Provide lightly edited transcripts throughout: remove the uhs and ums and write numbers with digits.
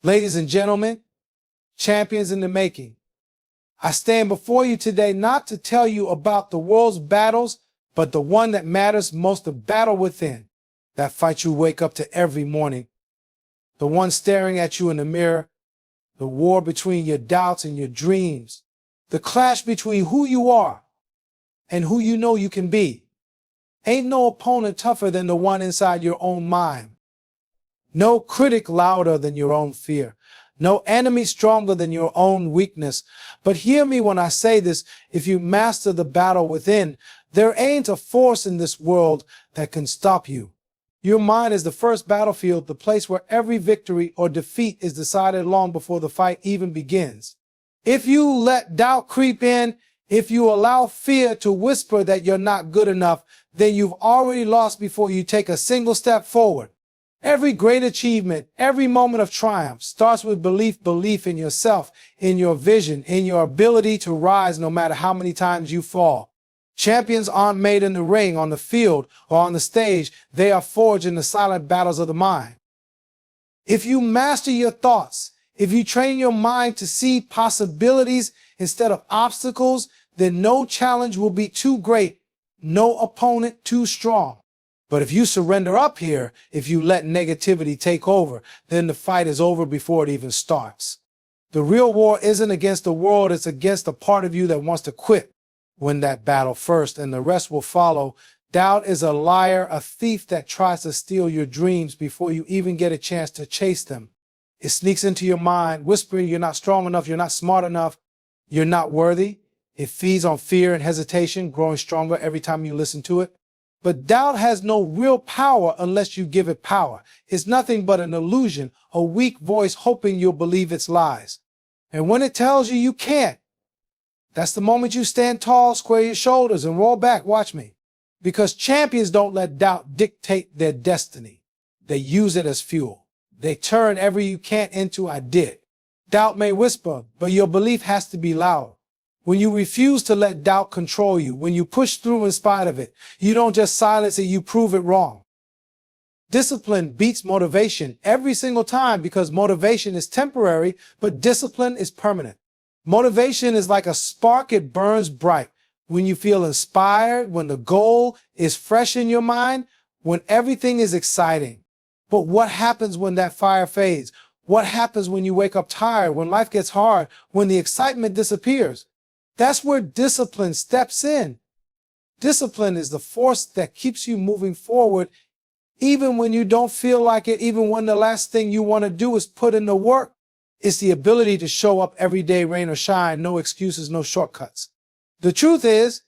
Ladies and gentlemen, champions in the making, I stand before you today not to tell you about the world's battles, but the one that matters most, the battle within, that fight you wake up to every morning, the one staring at you in the mirror, the war between your doubts and your dreams, the clash between who you are and who you know you can be. Ain't no opponent tougher than the one inside your own mind. No critic louder than your own fear. No enemy stronger than your own weakness. But hear me when I say this, if you master the battle within, there ain't a force in this world that can stop you. Your mind is the first battlefield, the place where every victory or defeat is decided long before the fight even begins. If you let doubt creep in, if you allow fear to whisper that you're not good enough, then you've already lost before you take a single step forward. Every great achievement, every moment of triumph starts with belief in yourself, in your vision, in your ability to rise no matter how many times you fall. Champions aren't made in the ring, on the field, or on the stage. They are forged in the silent battles of the mind. If you master your thoughts, if you train your mind to see possibilities instead of obstacles, then no challenge will be too great, no opponent too strong. But if you surrender up here, if you let negativity take over, then the fight is over before it even starts. The real war isn't against the world, it's against the part of you that wants to quit. Win that battle first, and the rest will follow. Doubt is a liar, a thief that tries to steal your dreams before you even get a chance to chase them. It sneaks into your mind, whispering you're not strong enough, you're not smart enough, you're not worthy. It feeds on fear and hesitation, growing stronger every time you listen to it. But doubt has no real power unless you give it power. It's nothing but an illusion, a weak voice hoping you'll believe its lies. And when it tells you you can't, that's the moment you stand tall, square your shoulders, and roll back. Watch me. Because champions don't let doubt dictate their destiny. They use it as fuel. They turn every you can't into I did. Doubt may whisper, but your belief has to be loud. When you refuse to let doubt control you, when you push through in spite of it, you don't just silence it, you prove it wrong. Discipline beats motivation every single time because motivation is temporary, but discipline is permanent. Motivation is like a spark, it burns bright. When you feel inspired, when the goal is fresh in your mind, when everything is exciting. But what happens when that fire fades? What happens when you wake up tired, when life gets hard, when the excitement disappears? That's where discipline steps in. Discipline is the force that keeps you moving forward, even when you don't feel like it, even when the last thing you want to do is put in the work. It's the ability to show up every day, rain or shine, no excuses, no shortcuts. The truth is,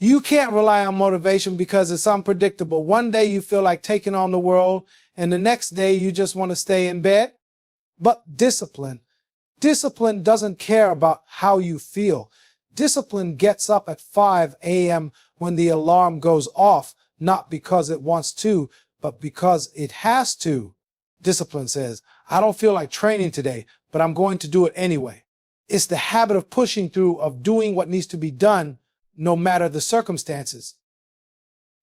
you can't rely on motivation because it's unpredictable. One day you feel like taking on the world, and the next day you just want to stay in bed. But discipline doesn't care about how you feel. Discipline gets up at 5 a.m. when the alarm goes off, not because it wants to, but because it has to. Discipline says, I don't feel like training today, but I'm going to do it anyway. It's the habit of pushing through, of doing what needs to be done, no matter the circumstances.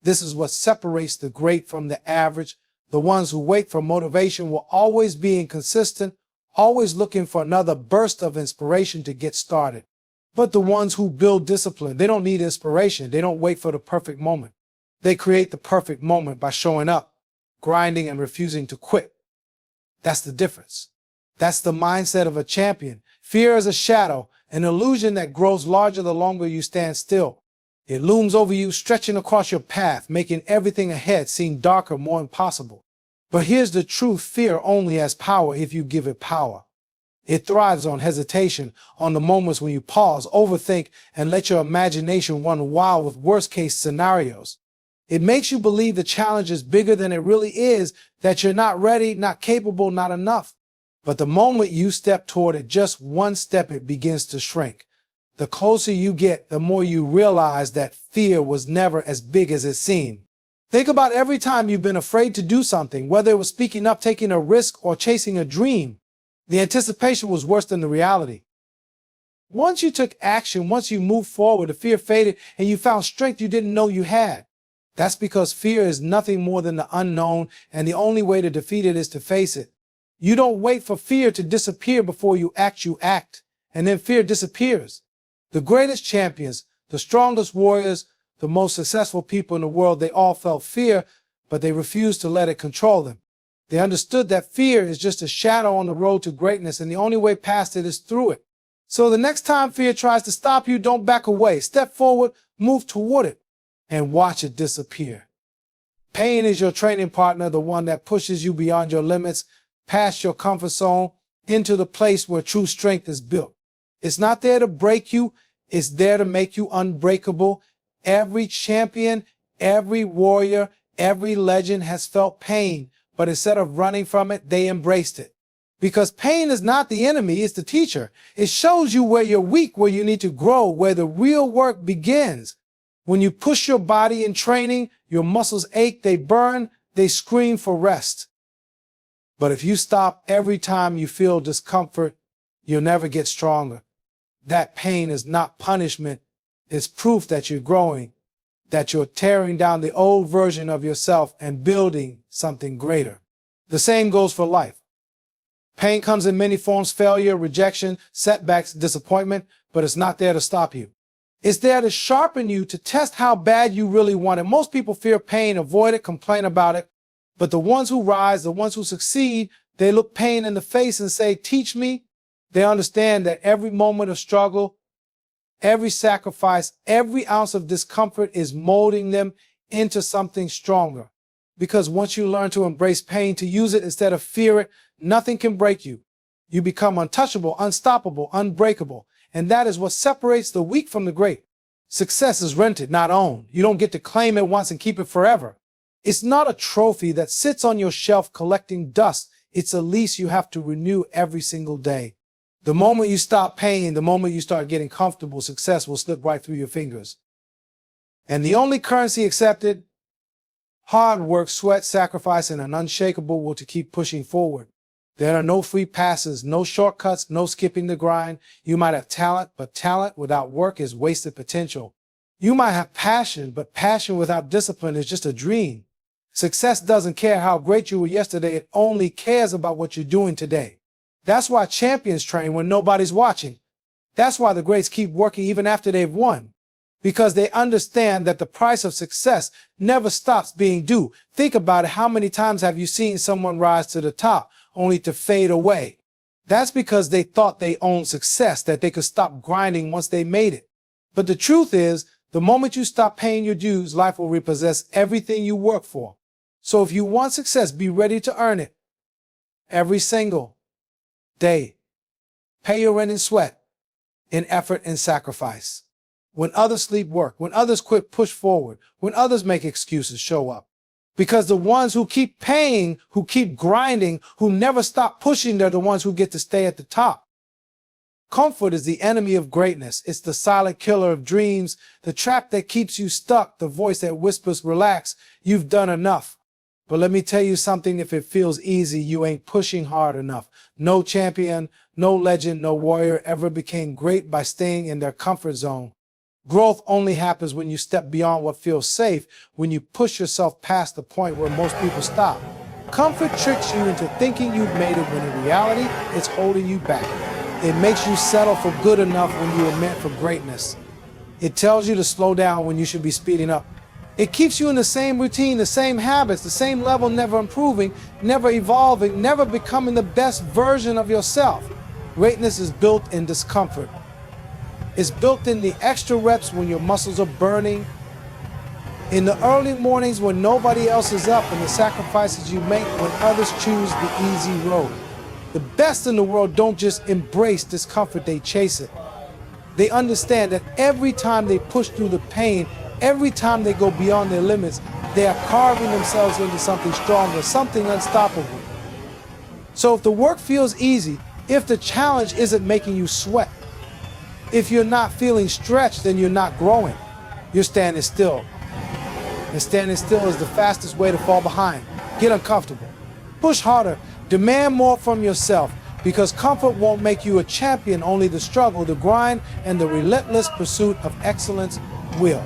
This is what separates the great from the average. The ones who wait for motivation will always be inconsistent, always looking for another burst of inspiration to get started. But the ones who build discipline, they don't need inspiration. They don't wait for the perfect moment. They create the perfect moment by showing up, grinding, and refusing to quit. That's the difference. That's the mindset of a champion. Fear is a shadow, an illusion that grows larger the longer you stand still. It looms over you, stretching across your path, making everything ahead seem darker, more impossible. But here's the truth, fear only has power if you give it power. It thrives on hesitation, on the moments when you pause, overthink, and let your imagination run wild with worst-case scenarios. It makes you believe the challenge is bigger than it really is, that you're not ready, not capable, not enough. But the moment you step toward it, just one step, it begins to shrink. The closer you get, the more you realize that fear was never as big as it seemed. Think about every time you've been afraid to do something, whether it was speaking up, taking a risk, or chasing a dream. The anticipation was worse than the reality. Once you took action, once you moved forward, the fear faded and you found strength you didn't know you had. That's because fear is nothing more than the unknown, and the only way to defeat it is to face it. You don't wait for fear to disappear before you act, and then fear disappears. The greatest champions, the strongest warriors, the most successful people in the world, they all felt fear, but they refused to let it control them. They understood that fear is just a shadow on the road to greatness, and the only way past it is through it. So the next time fear tries to stop you, don't back away. Step forward, move toward it, and watch it disappear. Pain is your training partner, the one that pushes you beyond your limits, past your comfort zone, into the place where true strength is built. It's not there to break you, it's there to make you unbreakable. Every champion, every warrior, every legend has felt pain, but instead of running from it, they embraced it. Because pain is not the enemy, it's the teacher. It shows you where you're weak, where you need to grow, where the real work begins. When you push your body in training, your muscles ache, they burn, they scream for rest. But if you stop every time you feel discomfort, you'll never get stronger. That pain is not punishment. It's proof that you're growing, that you're tearing down the old version of yourself and building something greater. The same goes for life. Pain comes in many forms: failure, rejection, setbacks, disappointment, but it's not there to stop you. It's there to sharpen you, to test how bad you really want it. Most people fear pain, avoid it, complain about it. But the ones who rise, the ones who succeed, they look pain in the face and say, teach me. They understand that every moment of struggle, every sacrifice, every ounce of discomfort is molding them into something stronger. Because once you learn to embrace pain, to use it instead of fear it, nothing can break you. You become untouchable, unstoppable, unbreakable. And that is what separates the weak from the great. Success is rented, not owned. You don't get to claim it once and keep it forever. It's not a trophy that sits on your shelf collecting dust. It's a lease you have to renew every single day. The moment you stop paying, the moment you start getting comfortable, success will slip right through your fingers. And the only currency accepted: hard work, sweat, sacrifice, and an unshakable will to keep pushing forward. There are no free passes, no shortcuts, no skipping the grind. You might have talent, but talent without work is wasted potential. You might have passion, but passion without discipline is just a dream. Success doesn't care how great you were yesterday, it only cares about what you're doing today. That's why champions train when nobody's watching. That's why the greats keep working even after they've won. Because they understand that the price of success never stops being due. Think about it. How many times have you seen someone rise to the top only to fade away? That's because they thought they owned success, that they could stop grinding once they made it. But the truth is, the moment you stop paying your dues, life will repossess everything you work for. So if you want success, be ready to earn it. Every single day. Pay your rent in sweat, in effort and sacrifice. When others sleep, work. When others quit, push forward. When others make excuses, show up. Because the ones who keep paying, who keep grinding, who never stop pushing, they're the ones who get to stay at the top. Comfort is the enemy of greatness. It's the silent killer of dreams, the trap that keeps you stuck, the voice that whispers, relax, you've done enough. But let me tell you something, if it feels easy, you ain't pushing hard enough. No champion, no legend, no warrior ever became great by staying in their comfort zone. Growth only happens when you step beyond what feels safe, when you push yourself past the point where most people stop. Comfort tricks you into thinking you've made it when in reality, it's holding you back. It makes you settle for good enough when you were meant for greatness. It tells you to slow down when you should be speeding up. It keeps you in the same routine, the same habits, the same level, never improving, never evolving, never becoming the best version of yourself. Greatness is built in discomfort. It's built in the extra reps when your muscles are burning, in the early mornings when nobody else is up, and the sacrifices you make when others choose the easy road. The best in the world don't just embrace discomfort, they chase it. They understand that every time they push through the pain, every time they go beyond their limits, they are carving themselves into something stronger, something unstoppable. So if the work feels easy, if the challenge isn't making you sweat, if you're not feeling stretched, then you're not growing. You're standing still. And standing still is the fastest way to fall behind. Get uncomfortable. Push harder. Demand more from yourself, because comfort won't make you a champion. Only the struggle, the grind, and the relentless pursuit of excellence will.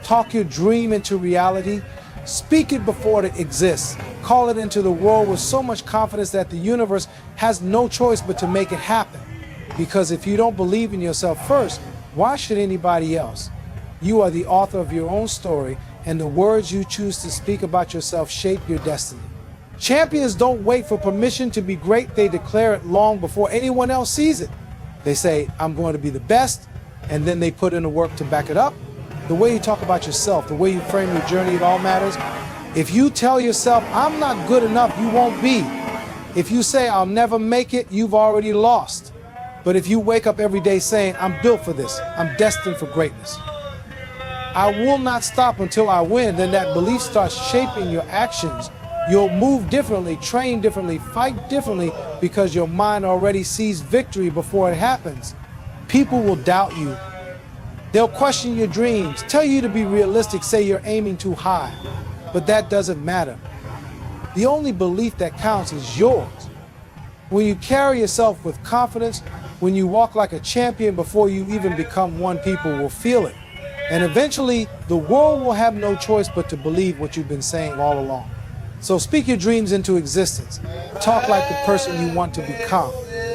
Talk your dream into reality. Speak it before it exists. Call it into the world with so much confidence that the universe has no choice but to make it happen. Because if you don't believe in yourself first, why should anybody else? You are the author of your own story, and the words you choose to speak about yourself shape your destiny. Champions don't wait for permission to be great. They declare it long before anyone else sees it. They say, I'm going to be the best, and then they put in the work to back it up. The way you talk about yourself, the way you frame your journey, it all matters. If you tell yourself, I'm not good enough, you won't be. If you say, I'll never make it, you've already lost. But if you wake up every day saying, I'm built for this, I'm destined for greatness, I will not stop until I win, then that belief starts shaping your actions. You'll move differently, train differently, fight differently, because your mind already sees victory before it happens. People will doubt you. They'll question your dreams, tell you to be realistic, say you're aiming too high. But that doesn't matter. The only belief that counts is yours. When you carry yourself with confidence, when you walk like a champion before you even become one, people will feel it. And eventually, the world will have no choice but to believe what you've been saying all along. So speak your dreams into existence. Talk like the person you want to become.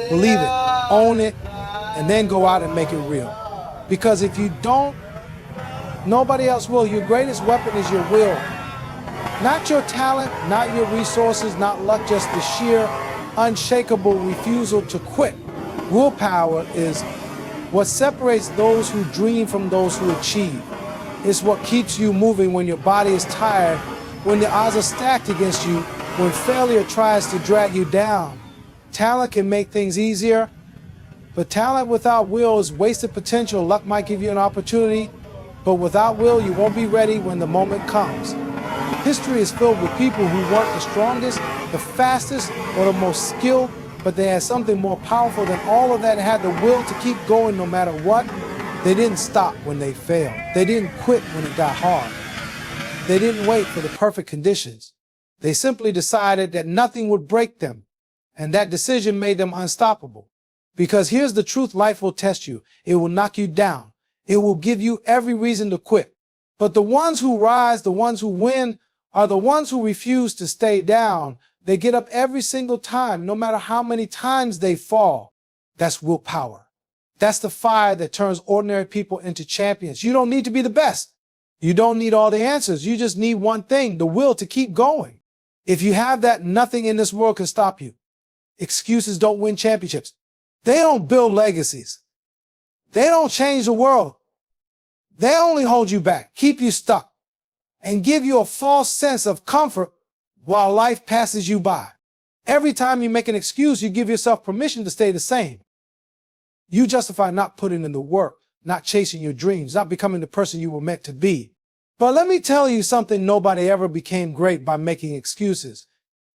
Believe it, own it, and then go out and make it real. Because if you don't, nobody else will. Your greatest weapon is your will. Not your talent, not your resources, not luck, just the sheer, unshakable refusal to quit. Willpower is what separates those who dream from those who achieve. It's what keeps you moving when your body is tired, when the odds are stacked against you, when failure tries to drag you down. Talent can make things easier, but talent without will is wasted potential. Luck might give you an opportunity, but without will, you won't be ready when the moment comes. History is filled with people who weren't the strongest, the fastest, or the most skilled, but they had something more powerful than all of that, had the will to keep going no matter what. They didn't stop when they failed. They didn't quit when it got hard. They didn't wait for the perfect conditions. They simply decided that nothing would break them, and that decision made them unstoppable. Because here's the truth, life will test you. It will knock you down. It will give you every reason to quit. But the ones who rise, the ones who win, are the ones who refuse to stay down. They get up every single time, no matter how many times they fall. That's willpower. That's the fire that turns ordinary people into champions. You don't need to be the best. You don't need all the answers. You just need one thing, the will to keep going. If you have that, nothing in this world can stop you. Excuses don't win championships. They don't build legacies. They don't change the world. They only hold you back, keep you stuck, and give you a false sense of comfort while life passes you by. Every time you make an excuse, you give yourself permission to stay the same. You justify not putting in the work, not chasing your dreams, not becoming the person you were meant to be. But let me tell you something, nobody ever became great by making excuses.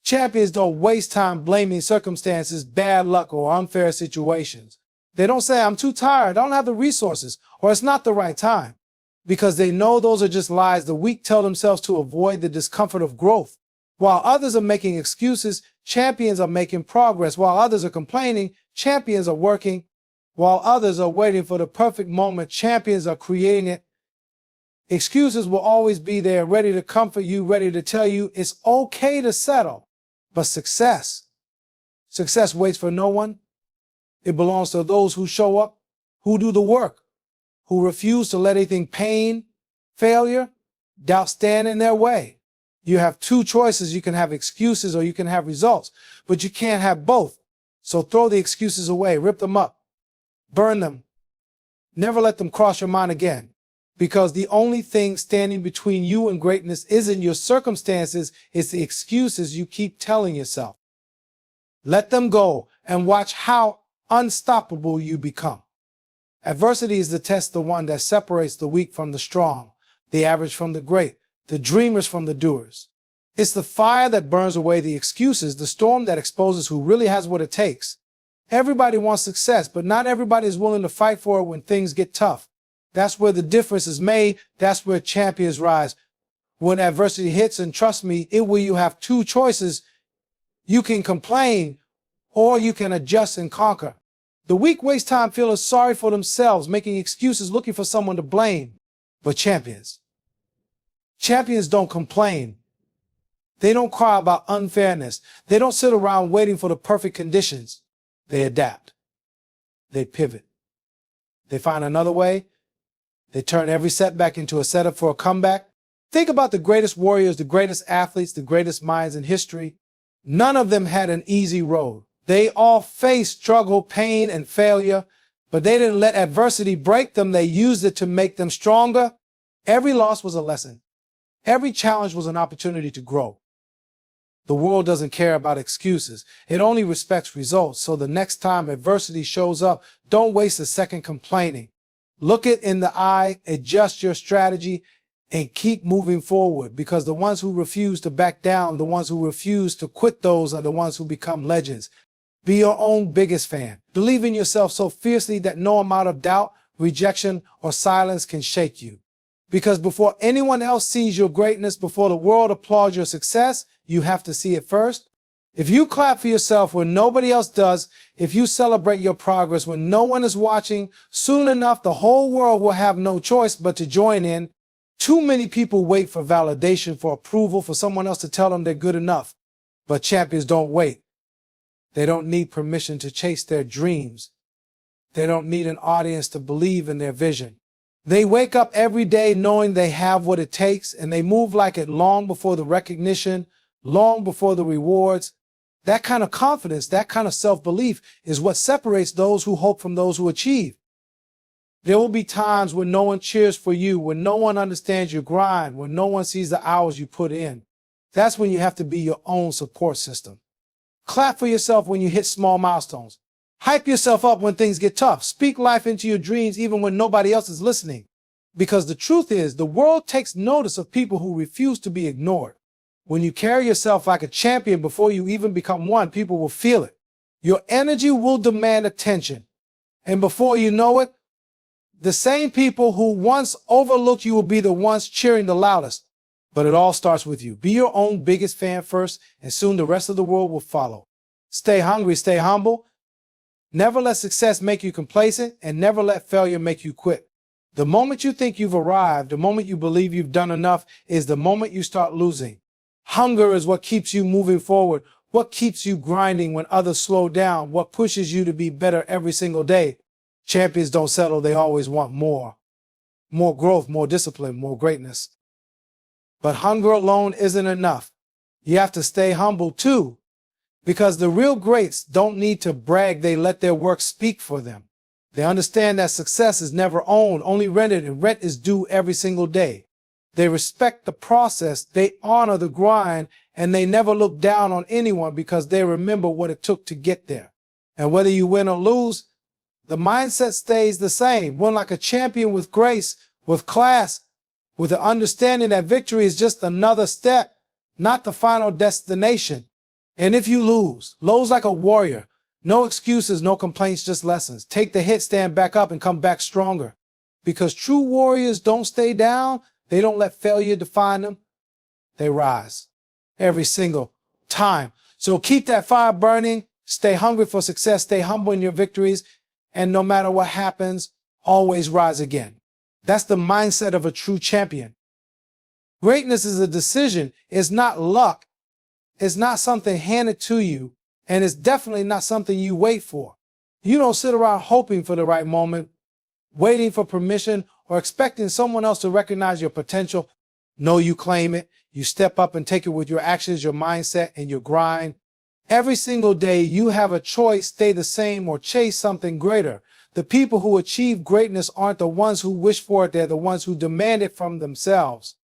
Champions don't waste time blaming circumstances, bad luck, or unfair situations. They don't say, I'm too tired, I don't have the resources, or it's not the right time. Because they know those are just lies the weak tell themselves to avoid the discomfort of growth. While others are making excuses, champions are making progress. While others are complaining, champions are working. While others are waiting for the perfect moment, champions are creating it. Excuses will always be there, ready to comfort you, ready to tell you it's okay to settle. But success waits for no one. It belongs to those who show up, who do the work, who refuse to let anything, pain, failure, doubt stand in their way. You have two choices. You can have excuses or you can have results, but you can't have both. So throw the excuses away, rip them up, burn them. Never let them cross your mind again, because the only thing standing between you and greatness isn't your circumstances, it's the excuses you keep telling yourself. Let them go and watch how unstoppable you become. Adversity is the test, the one that separates the weak from the strong, the average from the great, the dreamers from the doers. It's the fire that burns away the excuses, the storm that exposes who really has what it takes. Everybody wants success, but not everybody is willing to fight for it when things get tough. That's where the difference is made. That's where champions rise. When adversity hits, and trust me, it will, you have two choices. You can complain or you can adjust and conquer. The weak waste time feeling sorry for themselves, making excuses, looking for someone to blame. But champions Champions don't complain. They don't cry about unfairness. They don't sit around waiting for the perfect conditions. They adapt. They pivot. They find another way. They turn every setback into a setup for a comeback. Think about the greatest warriors, the greatest athletes, the greatest minds in history. None of them had an easy road. They all faced struggle, pain, and failure, but they didn't let adversity break them. They used it to make them stronger. Every loss was a lesson. Every challenge was an opportunity to grow. The world doesn't care about excuses. It only respects results. So the next time adversity shows up, don't waste a second complaining. Look it in the eye, adjust your strategy, and keep moving forward, because the ones who refuse to back down, the ones who refuse to quit, those are the ones who become legends. Be your own biggest fan. Believe in yourself so fiercely that no amount of doubt, rejection, or silence can shake you. Because before anyone else sees your greatness, before the world applauds your success, you have to see it first. If you clap for yourself when nobody else does, if you celebrate your progress when no one is watching, soon enough the whole world will have no choice but to join in. Too many people wait for validation, for approval, for someone else to tell them they're good enough. But champions don't wait. They don't need permission to chase their dreams. They don't need an audience to believe in their vision. They wake up every day knowing they have what it takes, and they move like it long before the recognition, long before the rewards. That kind of confidence, that kind of self-belief is what separates those who hope from those who achieve. There will be times when no one cheers for you, when no one understands your grind, when no one sees the hours you put in. That's when you have to be your own support system. Clap for yourself when you hit small milestones. Hype yourself up when things get tough. Speak life into your dreams even when nobody else is listening. Because the truth is, the world takes notice of people who refuse to be ignored. When you carry yourself like a champion before you even become one, people will feel it. Your energy will demand attention. And before you know it, the same people who once overlooked you will be the ones cheering the loudest. But it all starts with you. Be your own biggest fan first, and soon the rest of the world will follow. Stay hungry, stay humble. Never let success make you complacent, and never let failure make you quit. The moment you think you've arrived, the moment you believe you've done enough, is the moment you start losing. Hunger is what keeps you moving forward, what keeps you grinding when others slow down, what pushes you to be better every single day. Champions don't settle, they always want more. More growth, more discipline, more greatness. But hunger alone isn't enough. You have to stay humble too, because the real greats don't need to brag, they let their work speak for them. They understand that success is never owned, only rented, and rent is due every single day. They respect the process, they honor the grind, and they never look down on anyone because they remember what it took to get there. And whether you win or lose, the mindset stays the same. Win like a champion with grace, with class, with the understanding that victory is just another step, not the final destination. And if you lose like a warrior. No excuses, no complaints, just lessons. Take the hit, stand back up, and come back stronger. Because true warriors don't stay down. They don't let failure define them. They rise every single time. So keep that fire burning. Stay hungry for success. Stay humble in your victories. And no matter what happens, always rise again. That's the mindset of a true champion. Greatness is a decision. It's not luck. It's not something handed to you. And it's definitely not something you wait for. You don't sit around hoping for the right moment, waiting for permission, or expecting someone else to recognize your potential. No, you claim it. You step up and take it with your actions, your mindset, and your grind. Every single day, you have a choice, stay the same or chase something greater. The people who achieve greatness aren't the ones who wish for it. They're the ones who demand it from themselves.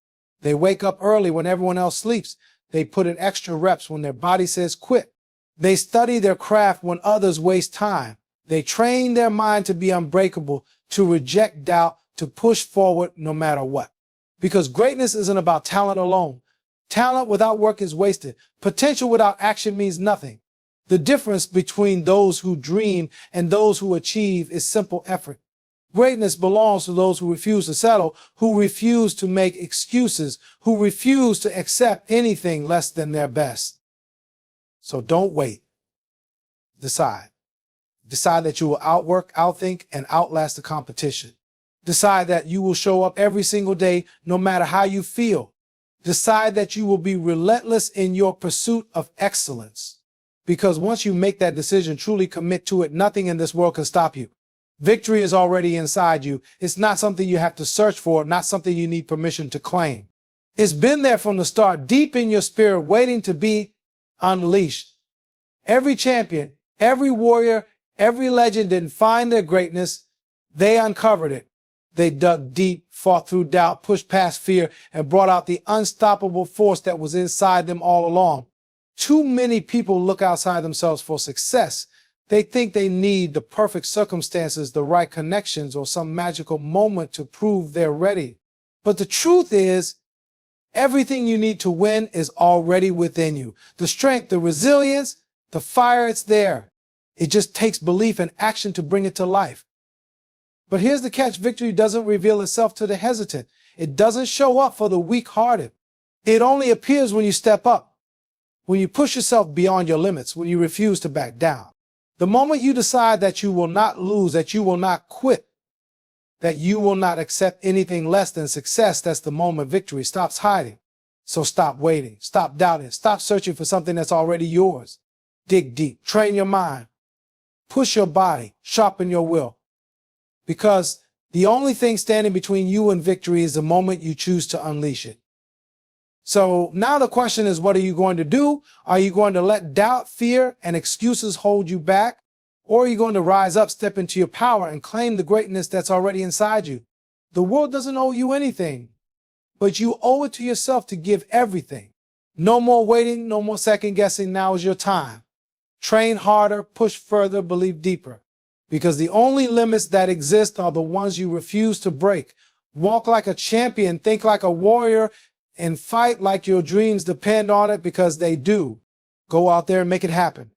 They wake up early when everyone else sleeps. They put in extra reps when their body says quit. They study their craft when others waste time. They train their mind to be unbreakable, to reject doubt, to push forward no matter what. Because greatness isn't about talent alone. Talent without work is wasted. Potential without action means nothing. The difference between those who dream and those who achieve is simple effort. Greatness belongs to those who refuse to settle, who refuse to make excuses, who refuse to accept anything less than their best. So don't wait. Decide. Decide that you will outwork, outthink, and outlast the competition. Decide that you will show up every single day, no matter how you feel. Decide that you will be relentless in your pursuit of excellence. Because once you make that decision, truly commit to it, nothing in this world can stop you. Victory is already inside you. It's not something you have to search for, not something you need permission to claim. It's been there from the start, deep in your spirit, waiting to be unleashed. Every champion, every warrior, every legend didn't find their greatness. They uncovered it. They dug deep, fought through doubt, pushed past fear, and brought out the unstoppable force that was inside them all along. Too many people look outside themselves for success. They think they need the perfect circumstances, the right connections, or some magical moment to prove they're ready. But the truth is, everything you need to win is already within you. The strength, the resilience, the fire, it's there. It just takes belief and action to bring it to life. But here's the catch. Victory doesn't reveal itself to the hesitant. It doesn't show up for the weak-hearted. It only appears when you step up, when you push yourself beyond your limits, when you refuse to back down. The moment you decide that you will not lose, that you will not quit, that you will not accept anything less than success, that's the moment victory stops hiding. So stop waiting, stop doubting, stop searching for something that's already yours. Dig deep, train your mind, push your body, sharpen your will. Because the only thing standing between you and victory is the moment you choose to unleash it. So now the question is, what are you going to do? Are you going to let doubt, fear, and excuses hold you back? Or are you going to rise up, step into your power, and claim the greatness that's already inside you? The world doesn't owe you anything, but you owe it to yourself to give everything. No more waiting, no more second guessing. Now is your time. Train harder, push further, believe deeper. Because the only limits that exist are the ones you refuse to break. Walk like a champion, think like a warrior, and fight like your dreams depend on it, because they do. Go out there and make it happen.